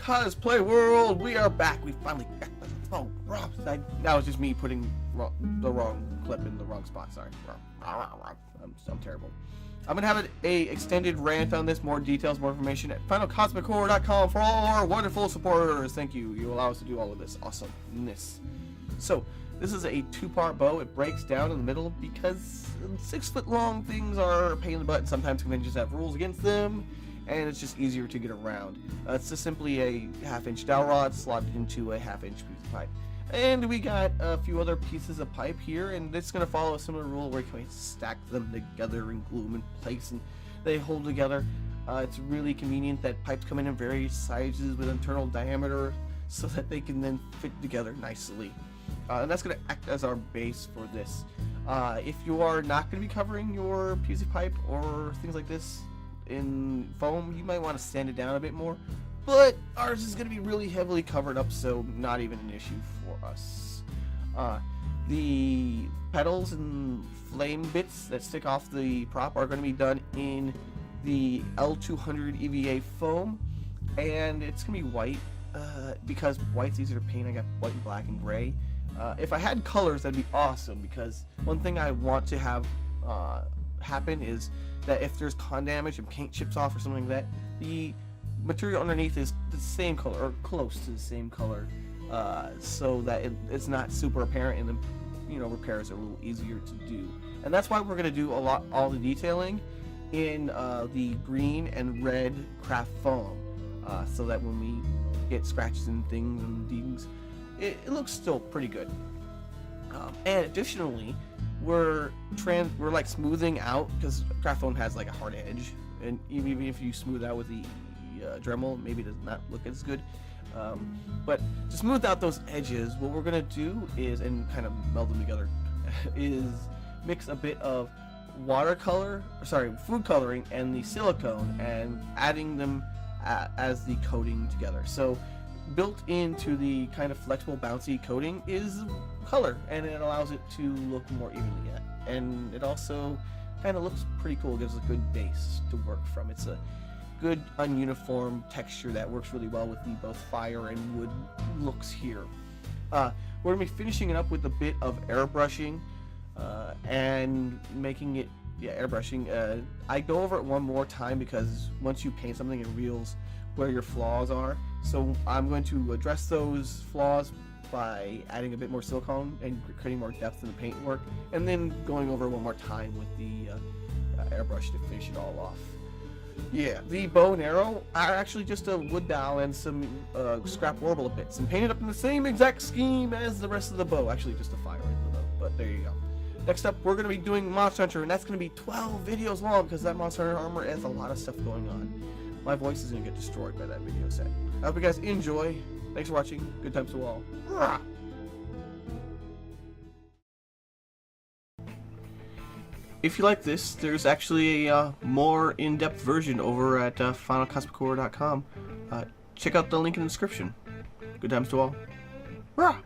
cosplay world, we are back. We finally got the phone. That was just me putting the wrong clip in the wrong spot. Sorry. I'm terrible. I'm gonna have a extended rant on this. More details, more information at finalcosmiccore.com for all our wonderful supporters. Thank you. You allow us to do all of this awesomeness. So this is a two-part bow. It breaks down in the middle because 6-foot long things are a pain in the butt, and sometimes conventions have rules against them, and it's just easier to get around. It's just simply a 1/2-inch dowel rod slotted into a 1/2-inch piece of pipe. And we got a few other pieces of pipe here, and it's going to follow a similar rule where you can stack them together and glue them in place, and they hold together. It's really convenient that pipes come in various sizes with internal diameter so that they can then fit together nicely. And that's going to act as our base for this. If you are not going to be covering your PVC pipe or things like this in foam, you might want to sand it down a bit more, but ours is going to be really heavily covered up, so not even an issue for us. The pedals and flame bits that stick off the prop are going to be done in the L200 EVA foam, and it's going to be white because white's easier to paint. I got white and black and gray. If I had colors, that'd be awesome, because one thing I want to have happen is that if there's con damage and paint chips off or something like that, the material underneath is the same color or close to the same color, so that it's not super apparent, and the repairs are a little easier to do. And that's why we're going to do all the detailing in the green and red craft foam, so that when we get scratches and things and dings, it looks still pretty good. And additionally, we're like smoothing out, because craft foam has like a hard edge, and even if you smooth out with the Dremel, maybe it does not look as good. But to smooth out those edges, what we're gonna do is, and kind of meld them together, is mix a bit of food coloring and the silicone, and adding them as the coating together. So built into the kind of flexible, bouncy coating is color, and it allows it to look more evenly, and it also kind of looks pretty cool. It gives a good base to work from. It's a good ununiform texture that works really well with the both fire and wood looks here. We're going to be finishing it up with a bit of airbrushing and making it airbrushing. I go over it one more time, because once you paint something, it reveals where your flaws are. So I'm going to address those flaws by adding a bit more silicone and creating more depth in the paintwork, and then going over it one more time with the airbrush to finish it all off. Yeah, the bow and arrow are actually just a wood dowel and some scrap warble bits, and painted up in the same exact scheme as the rest of the bow. Actually, just a fire in the bow, but there you go. Next up, we're going to be doing Monster Hunter, and that's going to be 12 videos long, because that Monster Hunter armor has a lot of stuff going on. My voice is going to get destroyed by that video set. I hope you guys enjoy. Thanks for watching. Good times to all. Rah! If you like this, there's actually a more in-depth version over at finalcosmiccore.com. Check out the link in the description. Good times to all. Rah!